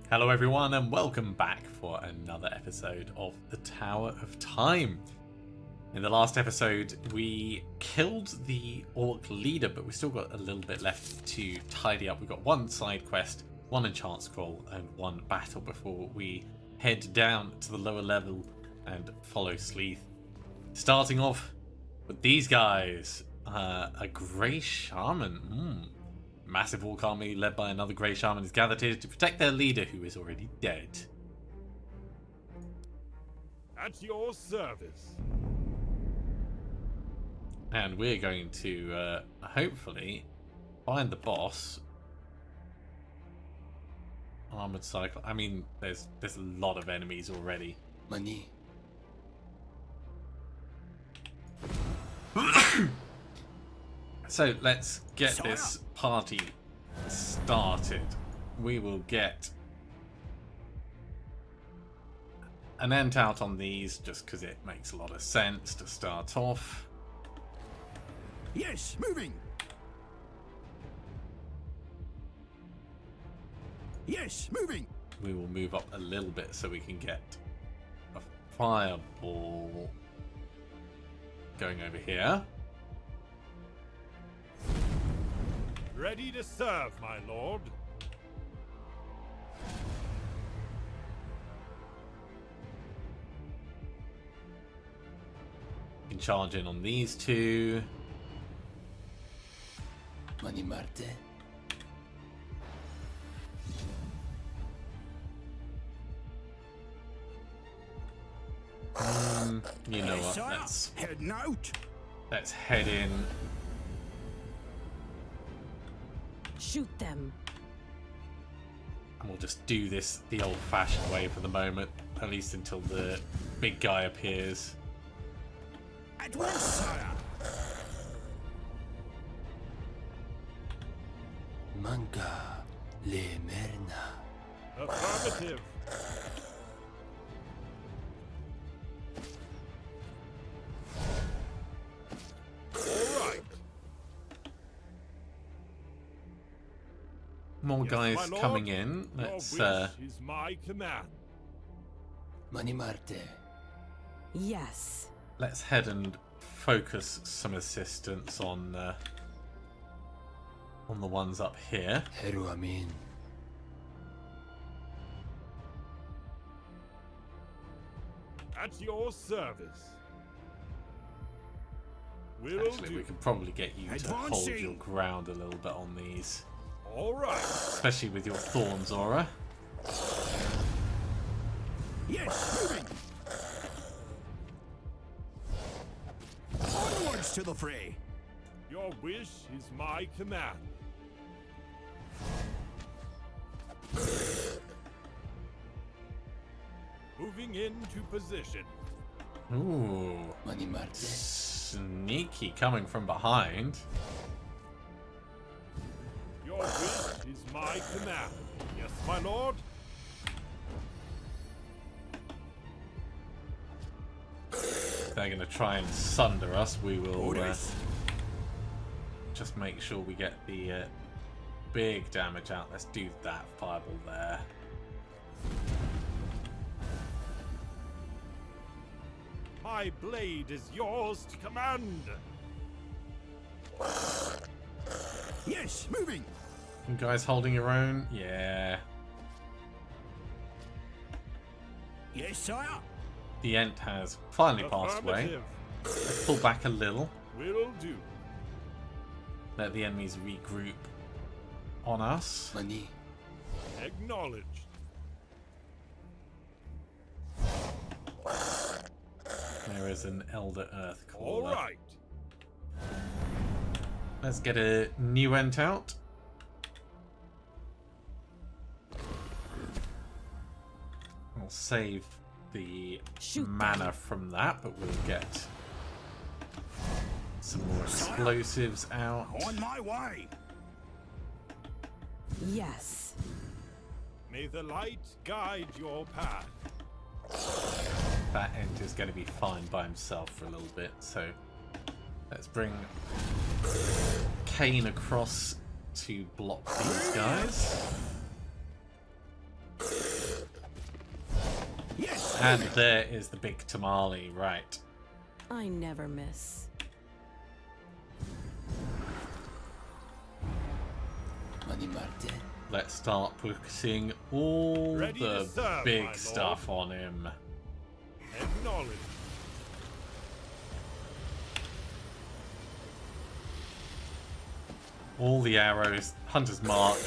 Hello everyone and welcome back for another episode of the Tower of Time. In the last episode we killed the Orc leader, but we still got a little bit left to tidy up. We've got one side quest, one enchant scroll and one battle before we head down to the lower level and follow Sleeth. Starting off with these guys, a Grey Shaman. Massive Orc army led by another Grey Shaman is gathered here to protect their leader, who is already dead. At your service. And we're going to hopefully find the boss. Armored cycle. I mean, there's a lot of enemies already. Money. So let's get this party started. We will get an end out on these just because it makes a lot of sense to start off. Yes, moving. Yes, moving. We will move up a little bit so we can get a fireball going over here. Ready to serve, my lord. You can charge in on these two. Money Marte. You know what? Heading out. Let's head in. Shoot them. And we'll just do this the old-fashioned way for the moment, at least until the big guy appears. At once, sire. Manga. Le Merna. Affirmative. All right. More Yes, guys my lord. coming in. Your Let's wish is my command. Money Marte. Yes. let's head and focus some assistance on the ones up here. Heru Amin. At your service. Will Actually, do. we could probably get you to hold Advancing. your ground a little bit on these, All right. especially with your thorns aura. Yes, moving. Onwards to the fray. Your wish is my command. Moving into position. Ooh, Money Marte. sneaky coming from behind. Your wish is my command. Yes, my lord. They're going to try and sunder us. We will Orders. just make sure we get the big damage out. Let's do that fireball there. My blade is yours to command. Yes, moving. You guys holding your own? Yeah. Yes, sire. The Ent has finally passed away. Affirmative. Let's pull back a little. Will do. Let the enemies regroup on us. Money. Acknowledged. There is an Elder Earth All Caller. right. Let's get a new Ent out. We'll save the Shoot mana them. from that, but we'll get some more explosives out. On my way. Yes. May the light guide your path. That Ent is going to be fine by himself for a little bit, so let's bring Kane across to block these guys. And there is the big tamale, right. I never miss. Mani Marte. Let's start putting all Ready to the serve, my big lord. stuff on him. Acknowledge. All the arrows, Hunter's Mark.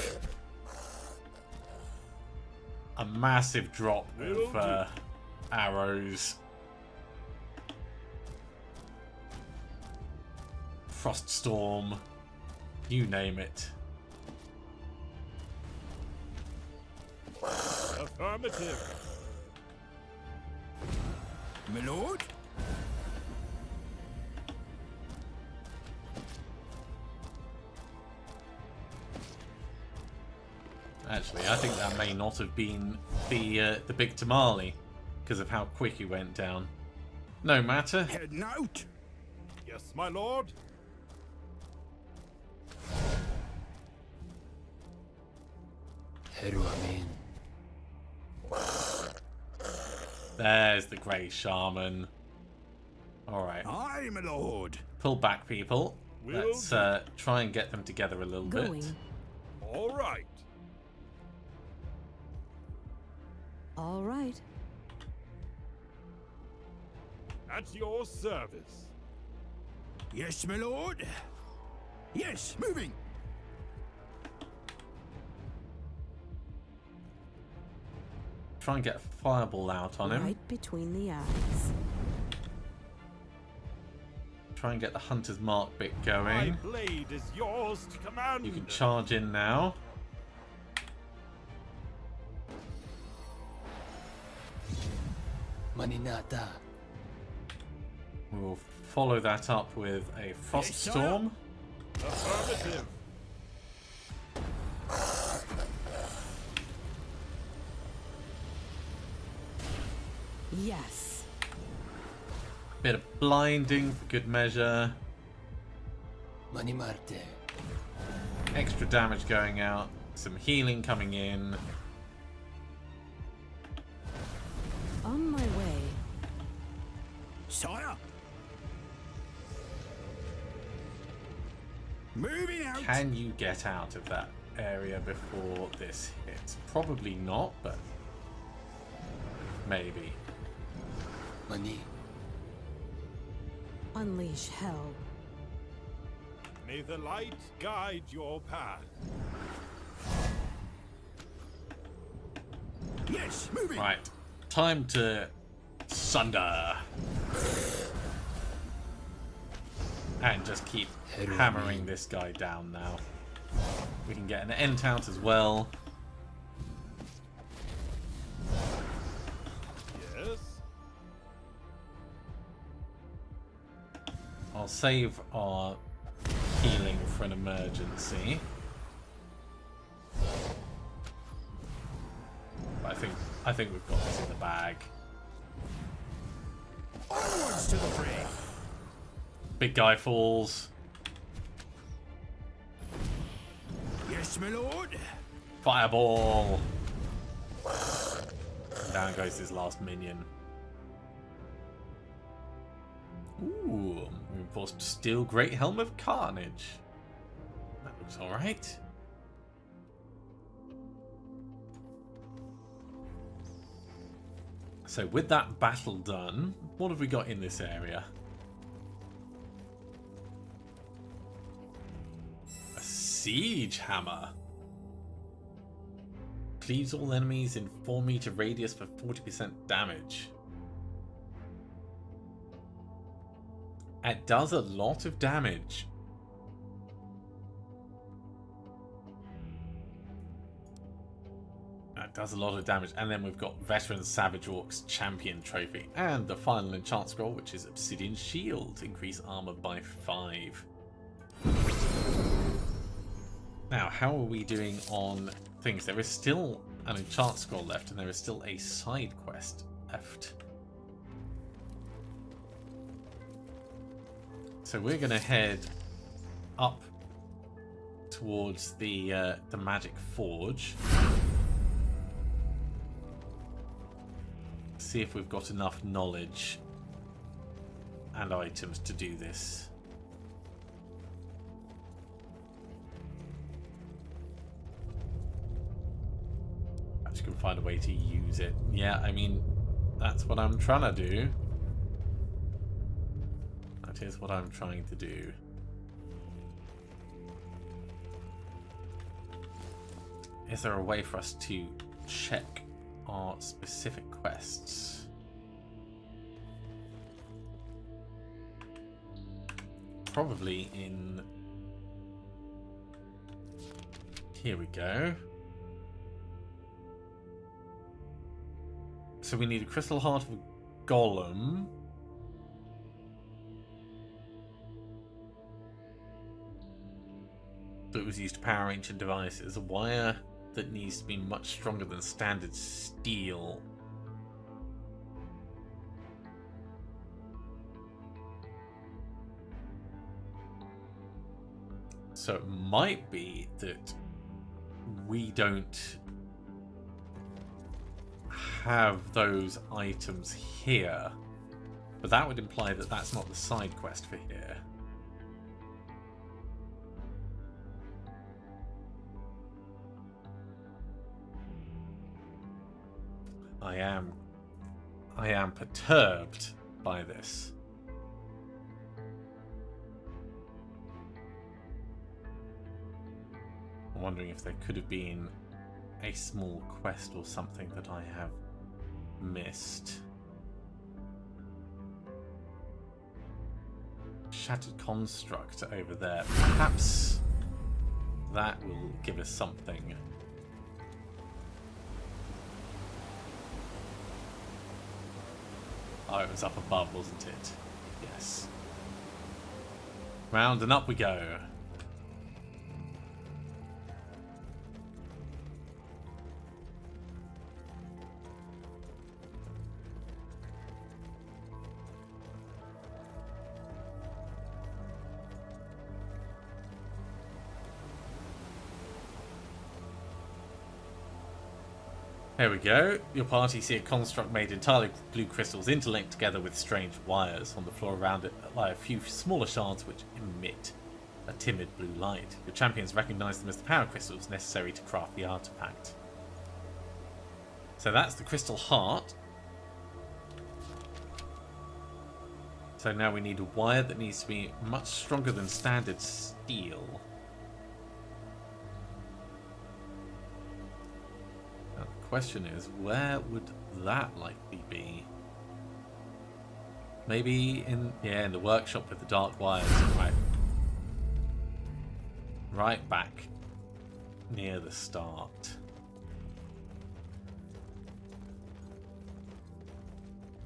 A massive drop of arrows. Froststorm. You name it. Affirmative. My lord? Actually, I think that may not have been the big tamale because of how quick he went down. No matter. Heading out. Yes, my lord. Heru Amin. There's the Grey Shaman. Alright. Aye, my lord. Pull back, people. Will Let's try and get them together a little Going. bit. All right. All right. At your service. Yes, my lord. Yes, moving. Try and get a fireball out on him. Right between the eyes. Try and get the Hunter's Mark bit My going. blade is yours to command. You can charge in now. Maninata. We'll follow that up with a Froststorm. Affirmative. Yes. Bit of blinding for good measure. Mani Marte. Extra damage going out. Some healing coming in. On my way. Sire. Moving out. Can you get out of that area before this hits? Probably not, but maybe. Mani. Unleash hell. May the light guide your path. Yes, moving. Right. Time to sunder. And just keep Heru hammering Amin. this guy down now. We can get an end out as well. Yes. I'll save our healing for an emergency. But I think we've got this in the bag. Onwards to the fray. Big guy falls. Yes, my lord. Fireball. Down goes his last minion. Ooh, reinforced steel great helm of carnage. That looks alright. So with that battle done, what have we got in this area? A siege hammer. Cleaves all enemies in 4-meter radius for 40% damage. It does a lot of damage. It does a lot of damage. And then we've got Veteran Savage Orcs Champion Trophy. And the final enchant scroll, which is Obsidian Shield. Increase armor by 5. Now, how are we doing on things? There is still an enchant scroll left, and there is still a side quest left. So we're going to head up towards the Magic Forge. See if we've got enough knowledge and items to do this. Perhaps you can find a way to use it. Yeah, I mean, that's what I'm trying to do. That is what I'm trying to do. Is there a way for us to check our specific quests? Probably in... Here we go. So we need a crystal heart of a golem. That was used to power ancient devices. A wire that needs to be much stronger than standard steel. So it might be that we don't have those items here, but that would imply that that's not the side quest for here. I am perturbed by this. I'm wondering if there could have been a small quest or something that I have missed. Shattered construct over there. Perhaps that will give us something. Oh, it was up above, wasn't it? Yes. Round and up we go. There we go. Your party see a construct made entirely of blue crystals interlinked together with strange wires. On the floor around it lie a few smaller shards which emit a timid blue light. Your champions recognize them as the power crystals necessary to craft the artifact. So that's the crystal heart. So now we need a wire that needs to be much stronger than standard steel. Question is, where would that likely be? Maybe in the workshop with the dark wires, right back near the start.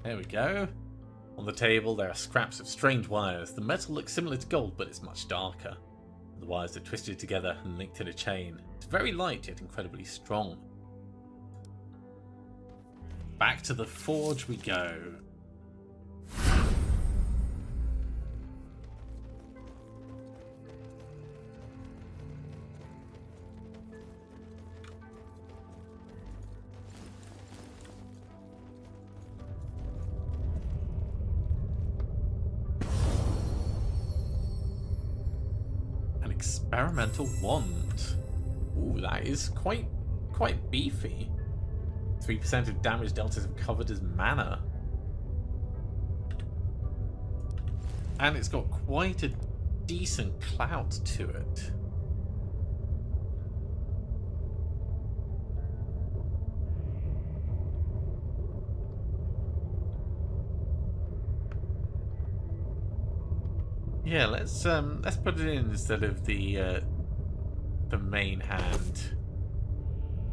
There we go. On the table there are scraps of strange wires. The metal looks similar to gold, but it's much darker. The wires are twisted together and linked in a chain. It's very light yet incredibly strong. Back to the forge we go. An experimental wand. Ooh, that is quite beefy. 3% of damage dealt is covered as mana. And it's got quite a decent clout to it. Yeah, let's put it in instead of the main hand.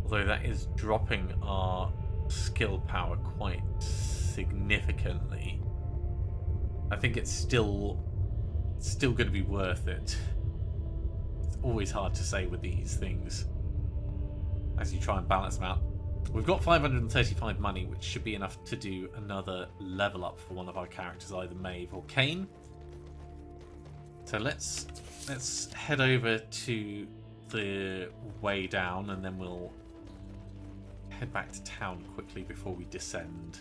Although that is dropping our skill power quite significantly. I think it's still going to be worth it. It's always hard to say with these things as you try and balance them out. We've got 535 money, which should be enough to do another level up for one of our characters, either Maeve or Kain. So let's head over to the way down, and then we'll head back to town quickly before we descend.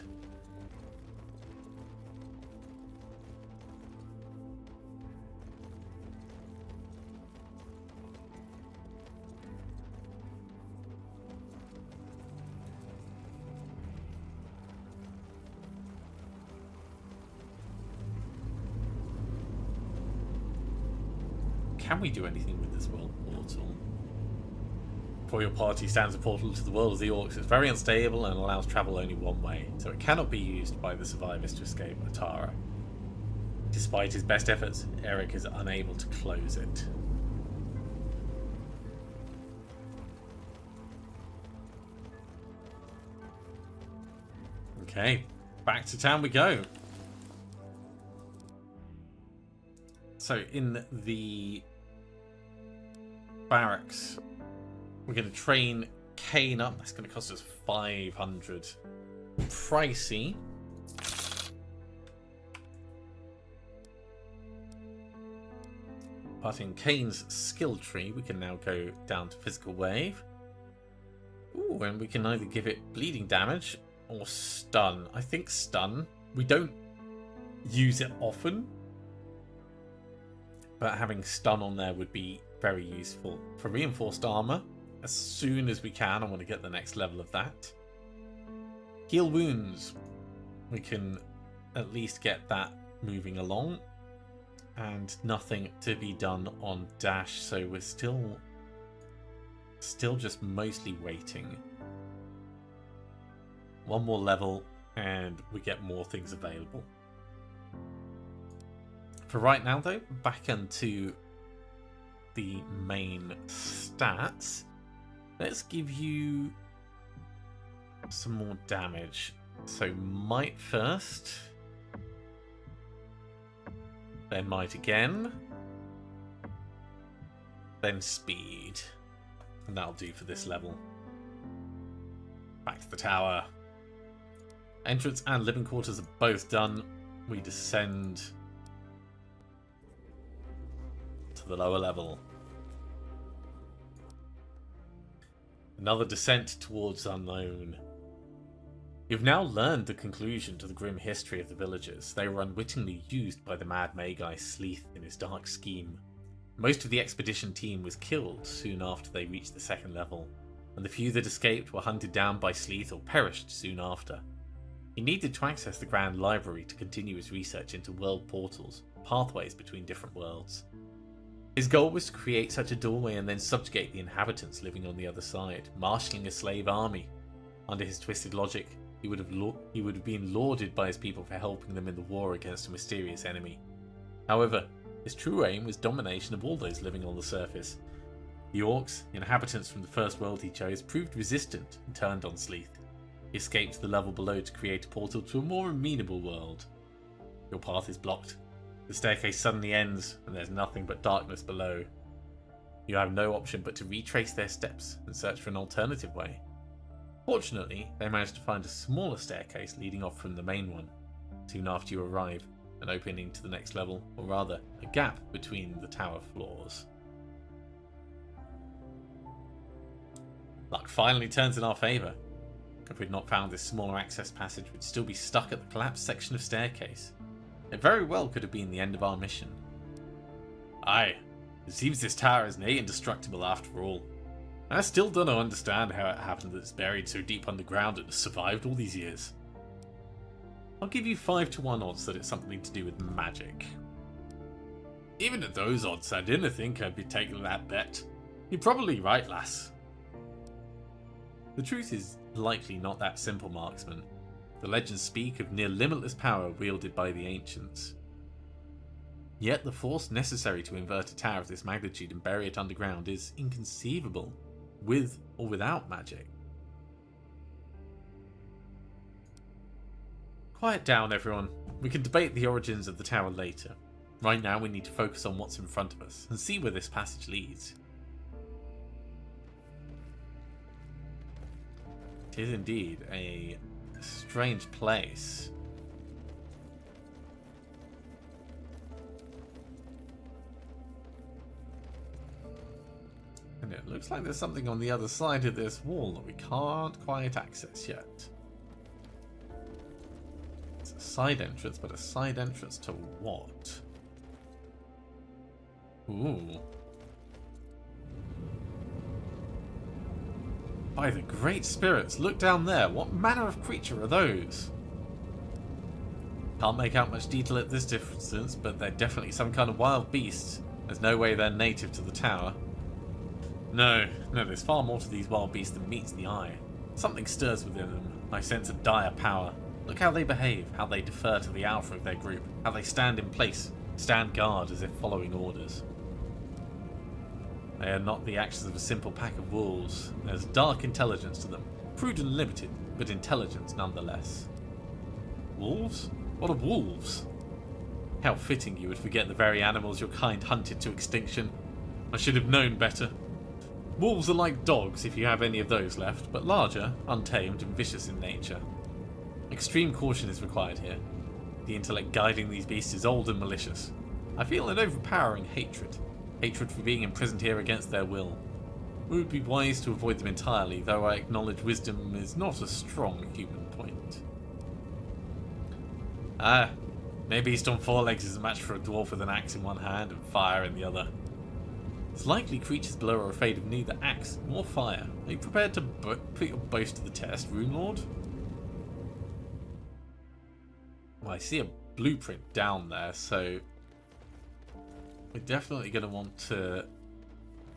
can we do anything with this world portal? For your party stands a portal to the world of the orcs. It's very unstable and allows travel only one way, so it cannot be used by the survivors to escape Atara. Despite his best efforts, Eric is unable to close it. Okay, back to town we go. So in the barracks, we're going to train Kane up. That's going to cost us 500. Pricey. But in Kane's skill tree, we can now go down to physical wave. Ooh, and we can either give it bleeding damage or stun. I think stun. We don't use it often, but having stun on there would be very useful. For reinforced armor, as soon as we can, I want to get the next level of that. Heal wounds. We can at least get that moving along. And nothing to be done on dash, so we're still just mostly waiting. One more level and we get more things available. For right now though, back into the main stats. Let's give you some more damage. So might first. Then might again. Then speed. And that'll do for this level. Back to the tower. Entrance and living quarters are both done. We descend to the lower level. Another descent towards unknown. You've now learned the conclusion to the grim history of the villagers. They were unwittingly used by the mad Magi Sleeth in his dark scheme. Most of the expedition team was killed soon after they reached the second level, and the few that escaped were hunted down by Sleeth or perished soon after. He needed to access the Grand Library to continue his research into world portals, pathways between different worlds. His goal was to create such a doorway and then subjugate the inhabitants living on the other side, marshalling a slave army. Under his twisted logic, he would have been lauded by his people for helping them in the war against a mysterious enemy. However, his true aim was domination of all those living on the surface. The orcs, inhabitants from the first world he chose, proved resistant and turned on Sleeth. He escaped to the level below to create a portal to a more amenable world. Your path is blocked. The staircase suddenly ends, and there's nothing but darkness below. You have no option but to retrace their steps and search for an alternative way. Fortunately, they managed to find a smaller staircase leading off from the main one. Soon after you arrive, an opening to the next level, or rather, a gap between the tower floors. Luck finally turns in our favour. If we'd not found this smaller access passage, we'd still be stuck at the collapsed section of staircase. It very well could have been the end of our mission. Aye, it seems this tower isn't indestructible after all. I still don't understand how it happened that it's buried so deep underground and has survived all these years. I'll give you 5-1 odds that it's something to do with magic. Even at those odds, I didn't think I'd be taking that bet. You're probably right, lass. The truth is likely not that simple, marksman. The legends speak of near limitless power wielded by the ancients. Yet the force necessary to invert a tower of this magnitude and bury it underground is inconceivable, with or without magic. Quiet down, everyone. We can debate the origins of the tower later. Right now we need to focus on what's in front of us and see where this passage leads. It is indeed a strange place. And it looks like there's something on the other side of this wall that we can't quite access yet. It's a side entrance, but a side entrance to what? Ooh. By the great spirits, look down there. What manner of creature are those? Can't make out much detail at this distance, but they're definitely some kind of wild beast. There's no way they're native to the tower. No, there's far more to these wild beasts than meets the eye. Something stirs within them. I sense a dire power. Look how they behave, how they defer to the alpha of their group, how they stand in place, stand guard as if following orders. They are not the actions of a simple pack of wolves. There's dark intelligence to them. Crude and limited, but intelligence nonetheless. Wolves? What of wolves? How fitting you would forget the very animals your kind hunted to extinction. I should have known better. Wolves are like dogs, if you have any of those left, but larger, untamed, and vicious in nature. Extreme caution is required here. The intellect guiding these beasts is old and malicious. I feel an overpowering hatred. Hatred for being imprisoned here against their will. It would be wise to avoid them entirely, though I acknowledge wisdom is not a strong human point. No beast on four legs is a match for a dwarf with an axe in one hand and fire in the other. It's likely creatures below are afraid of neither axe nor fire. Are you prepared to put your boast to the test, Rune Lord? Well, I see a blueprint down there, so we're definitely going to want to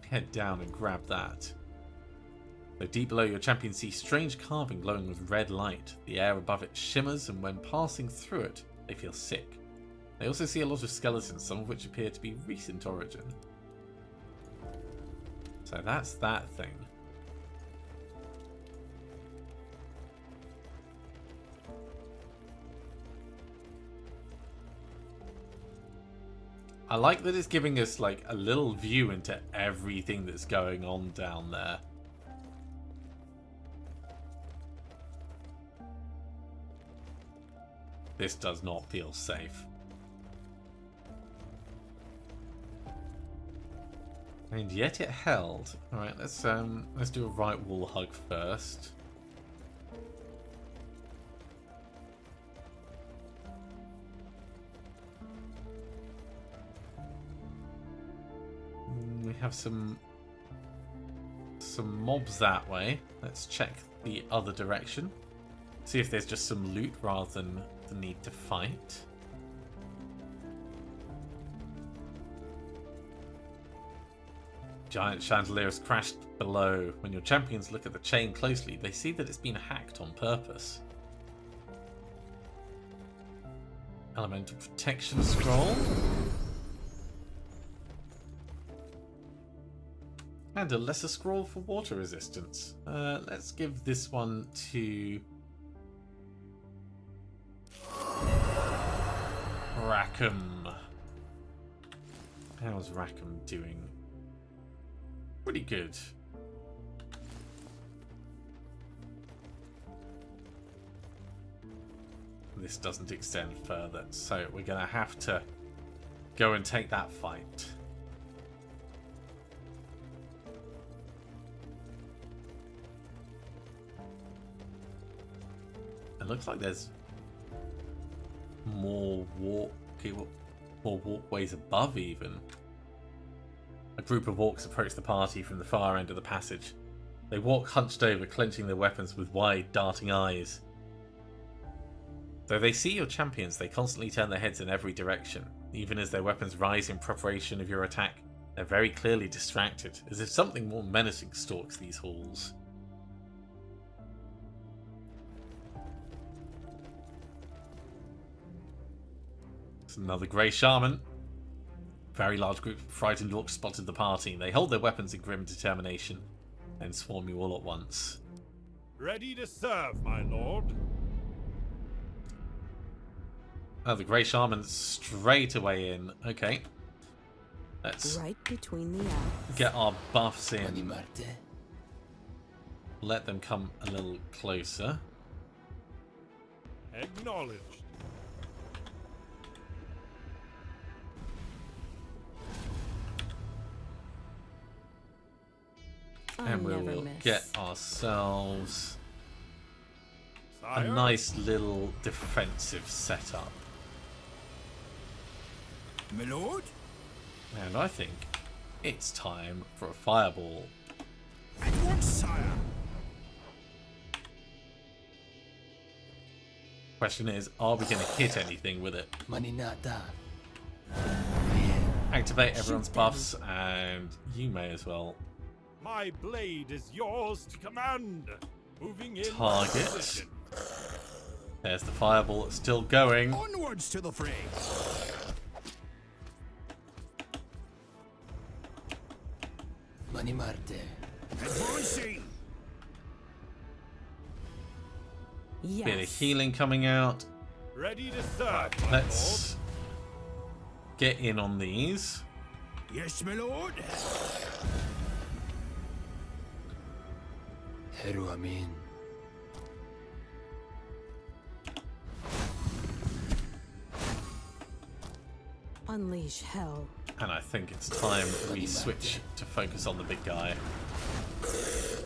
head down and grab that. So deep below, your champions see strange carving glowing with red light. The air above it shimmers, and when passing through it, they feel sick. They also see a lot of skeletons, some of which appear to be recent origin. So that's that thing. I like that it's giving us like a little view into everything that's going on down there. This does not feel safe. And yet it held. Alright, let's do a right wall hug first. We have some mobs that way. Let's check the other direction. See if there's just some loot rather than the need to fight. Giant chandelier has crashed below. When your champions look at the chain closely, they see that it's been hacked on purpose. Elemental protection scroll. And a lesser scroll for water resistance. Let's give this one to Rackham. How's Rackham doing? Pretty good. This doesn't extend further, so we're going to have to go and take that fight. It looks like there's more walkways above even. A group of orcs approach the party from the far end of the passage. They walk hunched over, clenching their weapons with wide, darting eyes. Though they see your champions, they constantly turn their heads in every direction. Even as their weapons rise in preparation of your attack, they're very clearly distracted, as if something more menacing stalks these halls. It's another grey shaman. Very large group of frightened orcs spotted the party. They hold their weapons in grim determination, then swarm you all at once. Ready to serve, my lord. Oh, the grey shaman straight away in. Okay. Let's Right between the eyes. get our buffs in. Let them come a little closer. Acknowledged. And we never will miss. get ourselves a Sire? nice little defensive setup. My lord? And I think it's time for a fireball. At once, sire. Question is, are we going to hit anything with it? Maninata. activate everyone's Shoot them. buffs, and you may as well My blade is yours to command. Moving in target. position. There's the fireball that's still going. Onwards to the fray. Mani Marte. Advancing. Yes. Bit of healing coming out. Ready to serve, my Let's get in on these. Yes, my lord. Heru Amin. Unleash hell. And I think it's time we switch to focus on the big guy. lord.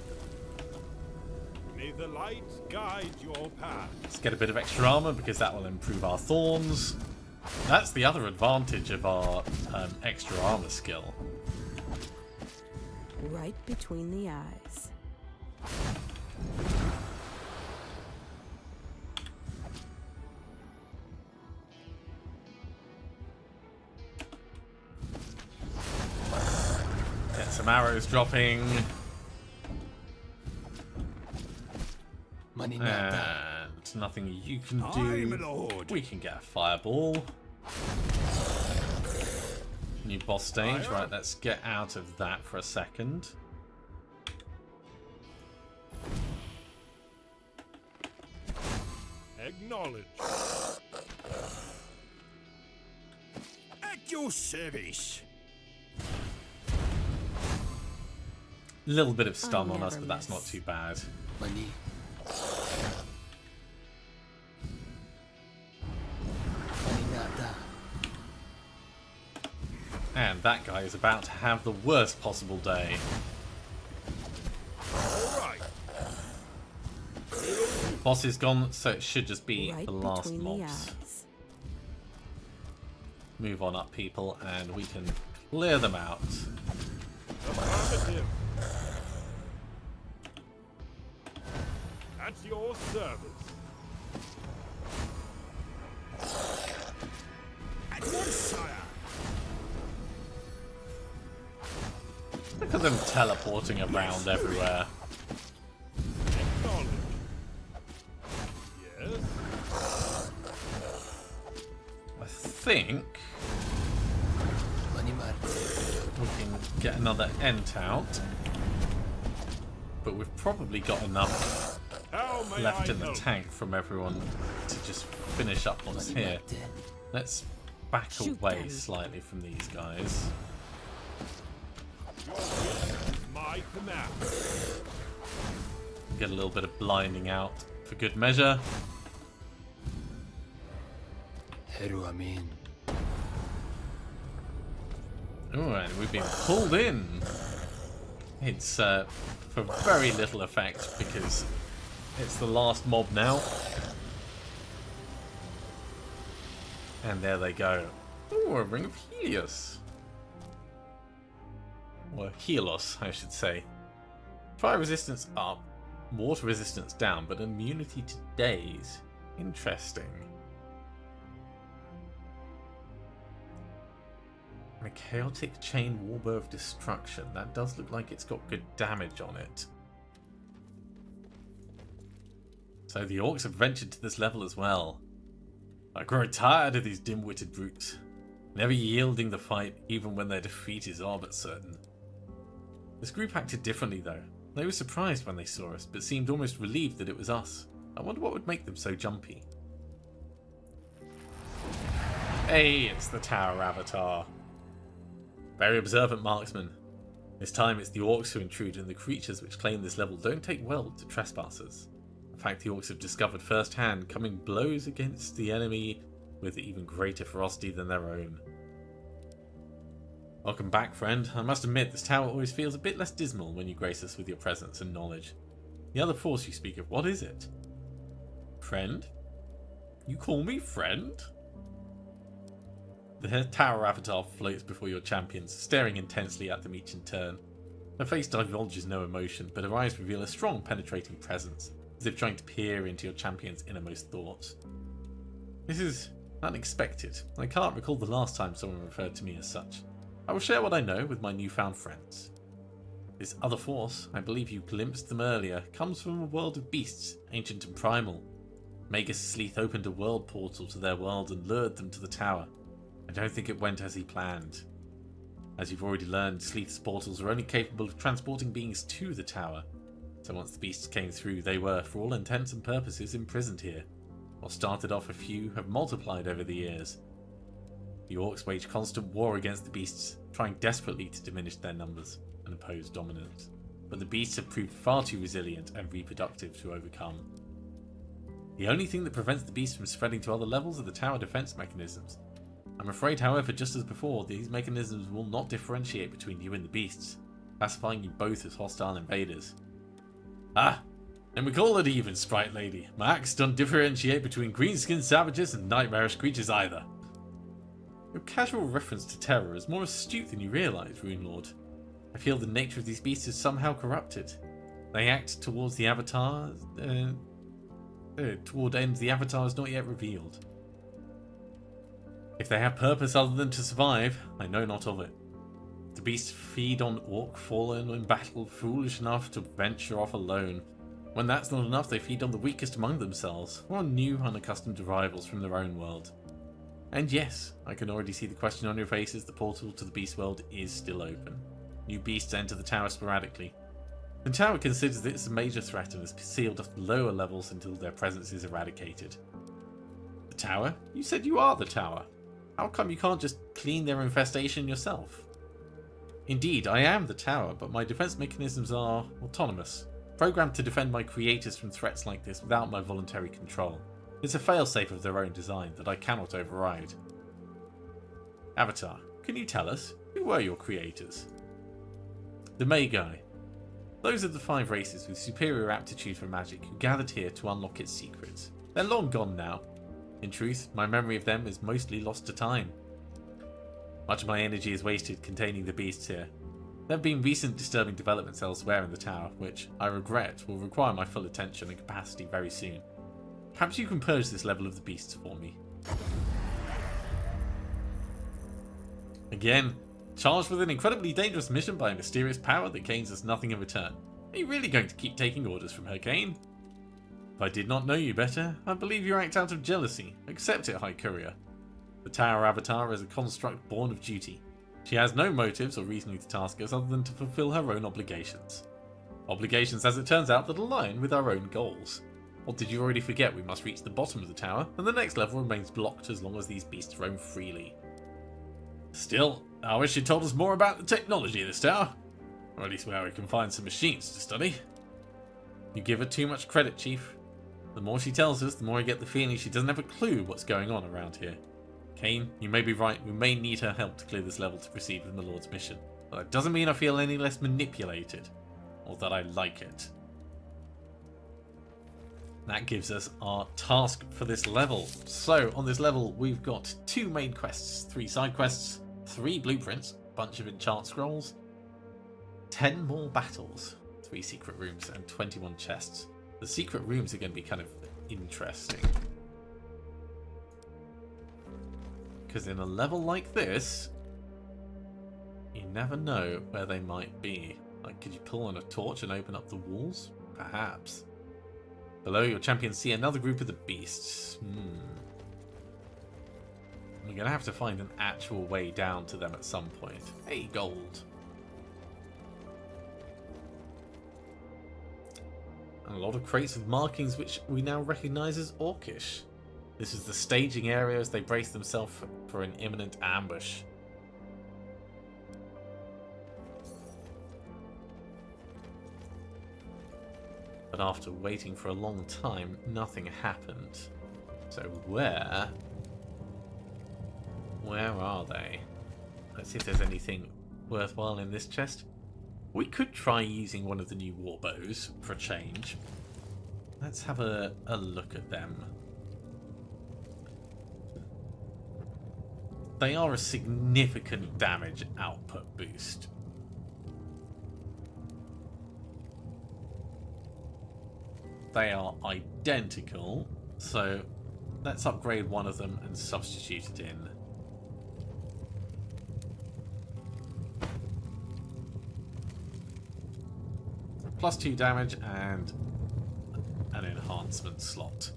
May the light guide your path. Let's get a bit of extra armor because that will improve our thorns. That's the other advantage of our extra armor skill. Right between the eyes. Get some arrows dropping. Mani Nata. And nothing you can Aye, my do. lord. We can get a fireball. New boss stage. Fire. Right, let's get out of that for a second. Acknowledge. At your service. Little bit of stun I'll on us, never but that's not miss. too bad. Mani. Mani Nata. And that guy is about to have the worst possible day. All right. Boss is gone, so it should just be Right the last between the mobs. eyes. Move on up, people, and we can clear them out. Affirmative. At your service. At once, sire. Look at them teleporting around everywhere. Acknowledge. Yes. I think Mani Marte. we can get another Ent out. But we've probably got enough How may left I in the help? tank from everyone to just finish up what's Mani here. Marte. Let's back Shoot away them. slightly from these guys. Your wish is my command. Get a little bit of blinding out for good measure. Heru Amin. Oh, and we've been pulled in. It's for very little effect because it's the last mob now. And there they go. Ooh, a Ring of Helios. Or Helos, I should say. Fire resistance up, water resistance down, but immunity to daze. Interesting. And a chaotic chain warbow of destruction. That does look like it's got good damage on it. So the orcs have ventured to this level as well. I grow tired of these dim-witted brutes, never yielding the fight even when their defeat is all but certain. This group acted differently though. They were surprised when they saw us, but seemed almost relieved that it was us. I wonder what would make them so jumpy. Hey, it's the Tower Avatar. Very observant marksman. This time it's the orcs who intrude, and the creatures which claim this level don't take well to trespassers. In fact, the orcs have discovered firsthand coming blows against the enemy with even greater ferocity than their own. Welcome back, friend. I must admit, this tower always feels a bit less dismal when you grace us with your presence and knowledge. The other force you speak of, what is it? Friend? You call me friend? The Tower Avatar floats before your champions, staring intensely at them each in turn. Her face divulges no emotion, but her eyes reveal a strong, penetrating presence, as if trying to peer into your champion's innermost thoughts. This is unexpected. I can't recall the last time someone referred to me as such. I will share what I know with my newfound friends. This other force, I believe you glimpsed them earlier, comes from a world of beasts, ancient and primal. Magus Sleeth opened a world portal to their world and lured them to the tower. I don't think it went as he planned. As you've already learned, Sleeth's portals are only capable of transporting beings to the tower. So once the beasts came through, they were, for all intents and purposes, imprisoned here. What started off a few have multiplied over the years. The orcs wage constant war against the beasts, trying desperately to diminish their numbers and oppose dominance. But the beasts have proved far too resilient and reproductive to overcome. The only thing that prevents the beasts from spreading to other levels are the tower defense mechanisms. I'm afraid, however, just as before, these mechanisms will not differentiate between you and the beasts, classifying you both as hostile invaders. Ah, and we call it even, Sprite Lady. My axe don't differentiate between green-skinned savages and nightmarish creatures either. Your casual reference to terror is more astute than you realise, Rune Lord. I feel the nature of these beasts is somehow corrupted. They act towards the Avatar, toward ends the Avatar is not yet revealed. If they have purpose other than to survive, I know not of it. The beasts feed on orc fallen in battle, foolish enough to venture off alone. When that's not enough, they feed on the weakest among themselves, or on new, unaccustomed arrivals from their own world. And yes, I can already see the question on your faces, the portal to the beast world is still open. New beasts enter the tower sporadically. The tower considers this a major threat and has sealed off the lower levels until their presence is eradicated. The tower? You said you are the tower. How come you can't just clean their infestation yourself? Indeed, I am the tower, but my defense mechanisms are autonomous, programmed to defend my creators from threats like this without my voluntary control. It's a failsafe of their own design that I cannot override. Avatar, can you tell us, who were your creators? The Magi. Those are the 5 races with superior aptitude for magic who gathered here to unlock its secrets. They're long gone now. In truth, my memory of them is mostly lost to time. Much of my energy is wasted containing the beasts here. There have been recent disturbing developments elsewhere in the tower, which, I regret, will require my full attention and capacity very soon. Perhaps you can purge this level of the beasts for me. Again, charged with an incredibly dangerous mission by a mysterious power that gains us nothing in return. Are you really going to keep taking orders from her, Kane? If I did not know you better, I believe you act out of jealousy. Accept it, High Courier. The Tower Avatar is a construct born of duty. She has no motives or reasoning to task us other than to fulfill her own obligations. Obligations, as it turns out, that align with our own goals. Or did you already forget we must reach the bottom of the tower, and the next level remains blocked as long as these beasts roam freely? Still, I wish you told us more about the technology of this tower. Or at least where we can find some machines to study. You give her too much credit, Chief. The more she tells us, the more I get the feeling she doesn't have a clue what's going on around here. Kane, you may be right, we may need her help to clear this level to proceed with the Lord's mission. But that doesn't mean I feel any less manipulated, or that I like it. That gives us our task for this level. So, on this level, we've got 2 main quests, 3 side quests, 3 blueprints, a bunch of enchant scrolls, 10 more battles, 3 secret rooms, and 21 chests. The secret rooms are going to be kind of interesting. Because in a level like this, you never know where they might be. Like, could you pull on a torch and open up the walls? Perhaps. Below, your champions see another group of the beasts. We're going to have to find an actual way down to them at some point. Hey, gold. And a lot of crates with markings which we now recognise as Orcish. This is the staging area as they brace themselves for an imminent ambush. But after waiting for a long time, nothing happened. So where are they? Let's see if there's anything worthwhile in this chest. We could try using one of the new warbows for a change. Let's have a look at them. They are a significant damage output boost. They are identical, so let's upgrade one of them and substitute it in. +2 damage and an enhancement slot.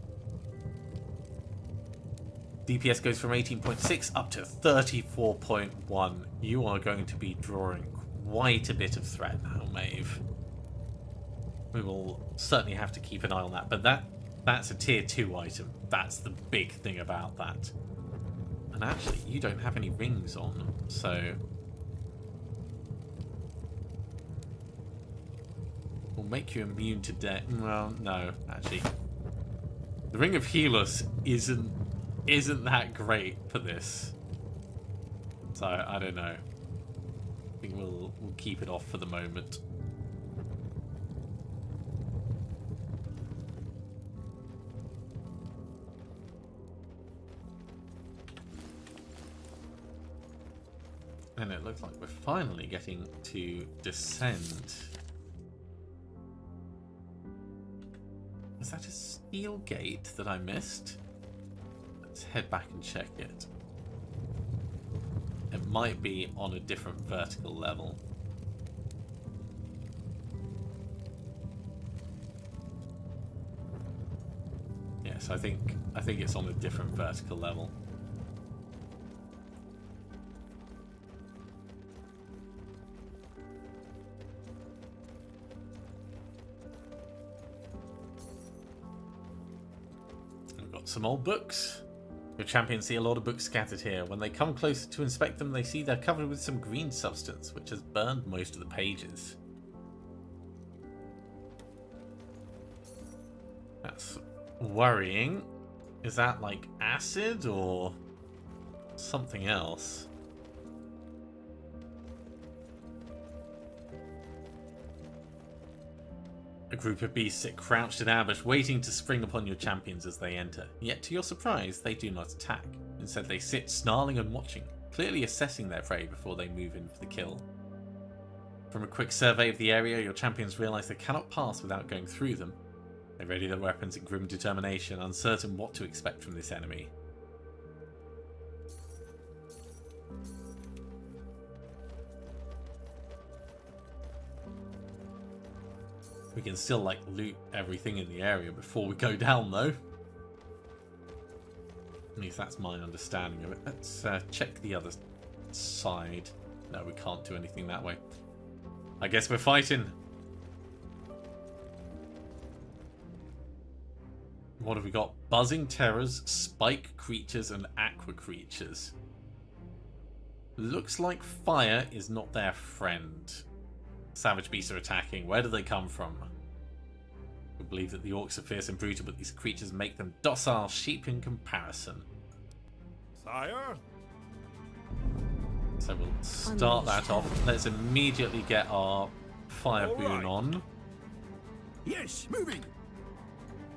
DPS goes from 18.6 up to 34.1. You are going to be drawing quite a bit of threat now, Maeve. We will certainly have to keep an eye on that, but that's a tier 2 item. That's the big thing about that. And actually, you don't have any rings on, so we'll make you immune to death. Well, no, actually, the Ring of Helos isn't that great for this, so I don't know. I think we'll keep it off for the moment. And it looks like we're finally getting to descend. Is that a steel gate that I missed? Let's head back and check it. It might be on a different vertical level. Yes, I think it's on a different vertical level. We've got some old books. Your champions see a lot of books scattered here. When they come closer to inspect them, they see they're covered with some green substance, which has burned most of the pages. That's worrying. Is that like acid or something else? A group of beasts sit crouched in ambush, waiting to spring upon your champions as they enter. Yet, to your surprise, they do not attack. Instead, they sit snarling and watching, clearly assessing their prey before they move in for the kill. From a quick survey of the area, your champions realize they cannot pass without going through them. They ready their weapons in grim determination, uncertain what to expect from this enemy. We can still, like, loot everything in the area before we go down, though. At least that's my understanding of it. Let's check the other side. No, we can't do anything that way. I guess we're fighting. What have we got? Buzzing terrors, spike creatures, and aqua creatures. Looks like fire is not their friend. Savage beasts are attacking. Where do they come from? We believe that the orcs are fierce and brutal, but these creatures make them docile sheep in comparison. Sire? So we'll start that off. Let's immediately get our fire All boon right. on. Yes, moving.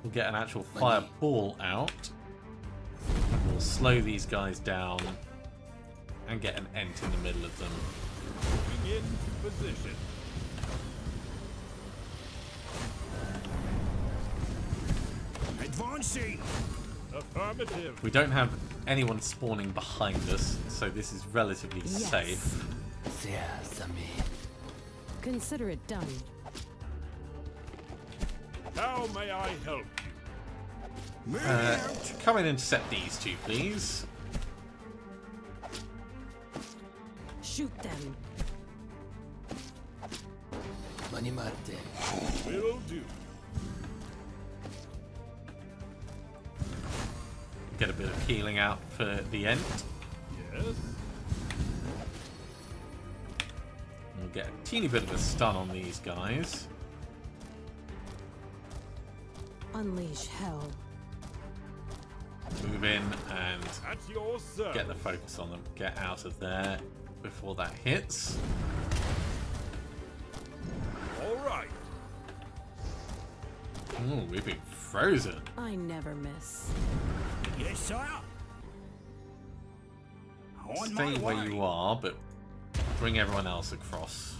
We'll get an actual fireball out. And we'll slow these guys down and get an ent in the middle of them. Moving into position. Advancing. Affirmative. We don't have anyone spawning behind us, so this is relatively Yes. safe. Sesame. Consider it done. How may I help you? Moving out. Come and intercept these two, please. Shoot them. Mani Marte. Will do. Get a bit of healing out for the ent. Yes. We'll get a teeny bit of a stun on these guys. Unleash hell. Move in and At your service. get the focus on them. Get out of there before that hits. All right. Ooh, we've been frozen. I never miss. Yes, sire. On Stay my where way. you are, but bring everyone else across.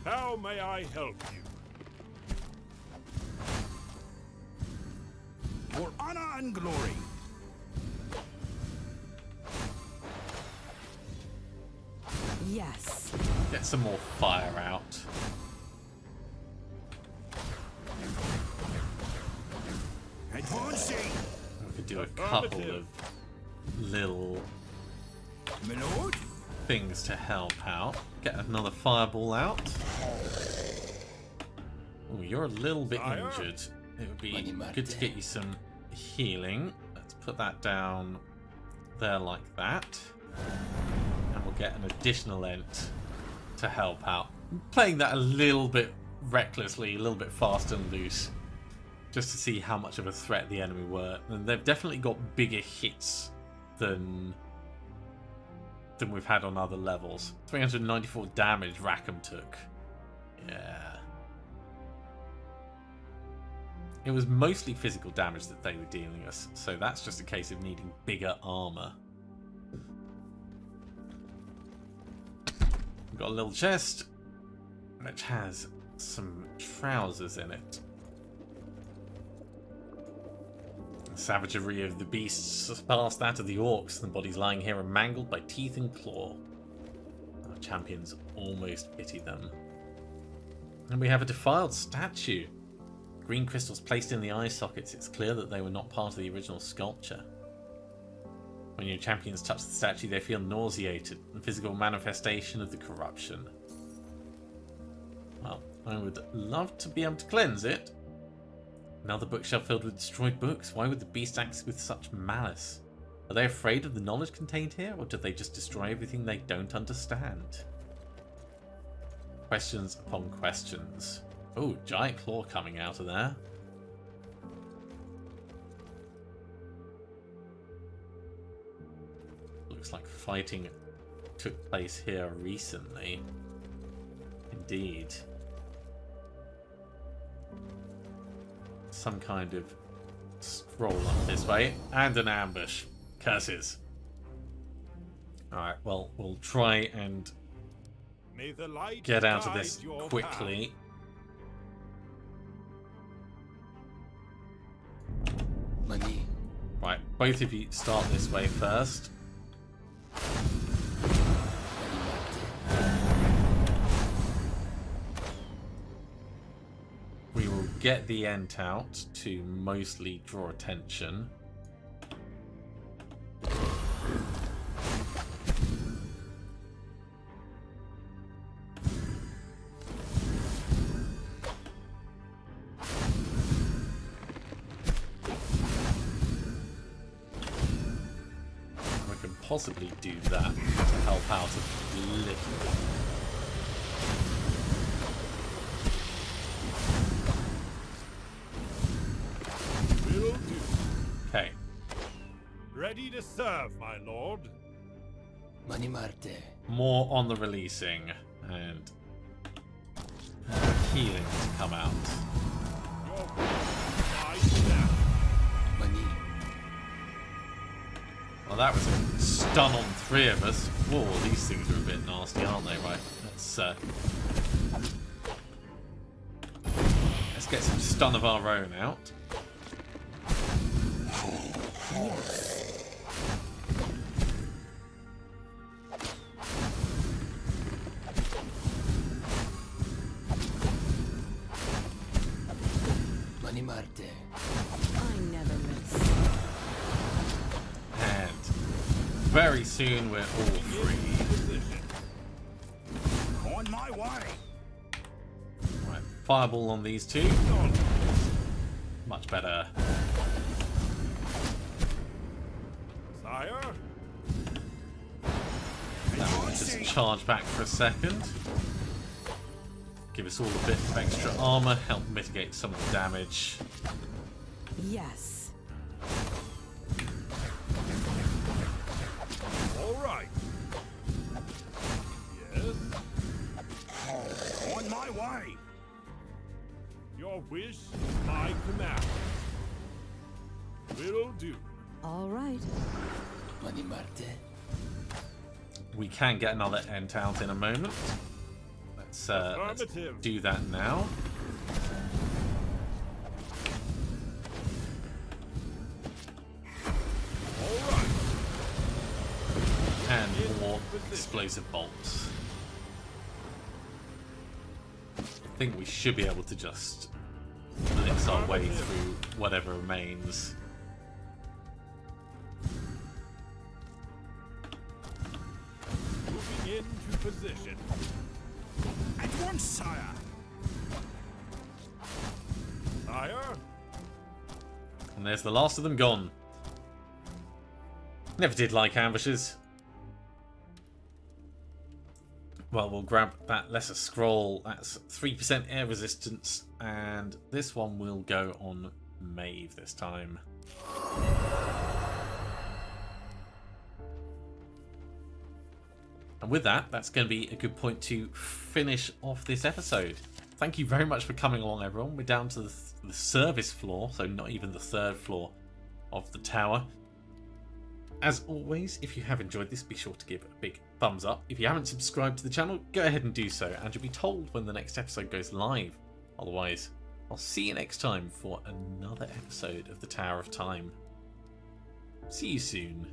How may I help you? For honor and glory. Yes. Get some more fire out. Ponzi. We could do a couple of little My lord. things to help out. Get another fireball out. Oh, you're a little bit Sire? injured. It would be Money Marte. good to get you some healing. Let's put that down there like that. And we'll get an additional ent to help out. I'm playing that a little bit recklessly, a little bit fast and loose, just to see how much of a threat the enemy were. And they've definitely got bigger hits than we've had on other levels. 394 damage Rackham took. Yeah. It was mostly physical damage that they were dealing us, so that's just a case of needing bigger armor. We've got a little chest, which has some trousers in it. The savagery of the beasts surpassed that of the orcs, and the bodies lying here are mangled by teeth and claw. Our champions almost pity them. And we have a defiled statue. Green crystals placed in the eye sockets. It's clear that they were not part of the original sculpture. When your champions touch the statue, they feel nauseated, a physical manifestation of the corruption. Well, I would love to be able to cleanse it. Another bookshelf filled with destroyed books. Why would the beast act with such malice? Are they afraid of the knowledge contained here, or do they just destroy everything they don't understand? Questions upon questions. Oh, giant claw coming out of there. Looks like fighting took place here recently. Indeed. Some kind of scroll up this way. And an ambush. Curses. Alright, well, we'll try and May the light get out of guide this your quickly. Money. Right, both of you start this way first. We will get the ent out to mostly draw attention. We can possibly do that to help out a little bit. Will do. Okay, Ready to serve, my lord. Money Marte. more on the releasing and more healing to come out. Your my step. Money. Well, that was a stun on 3 of us. Whoa, these things are a bit nasty, aren't they? Right, let's get some stun of our own out. Money Marte. I never miss. And very soon we're all free. Position. On my way. Right, fireball on these two. On. Much better. Sire. Now we'll just charge back for a second. Give us all a bit of extra armor, help mitigate some of the damage. Yes. All right. Yes. On my way. Your wish, my command. Will do. All right. Money Marte. We can get another ent out in a moment. Let's Affirmative. do that now. All right. And more explosive bolts. I think we should be able to just blitz our way through whatever remains. Moving into position. At once, sire. Sire? And there's the last of them gone. Never did like ambushes. Well, we'll grab that lesser scroll. That's 3% air resistance. And this one will go on Maeve this time. And with that, that's going to be a good point to finish off this episode. Thank you very much for coming along, everyone. We're down to the service floor, so not even the third floor of the tower. As always, if you have enjoyed this, be sure to give a big thumbs up. If you haven't subscribed to the channel, go ahead and do so, and you'll be told when the next episode goes live. Otherwise, I'll see you next time for another episode of the Tower of Time. See you soon.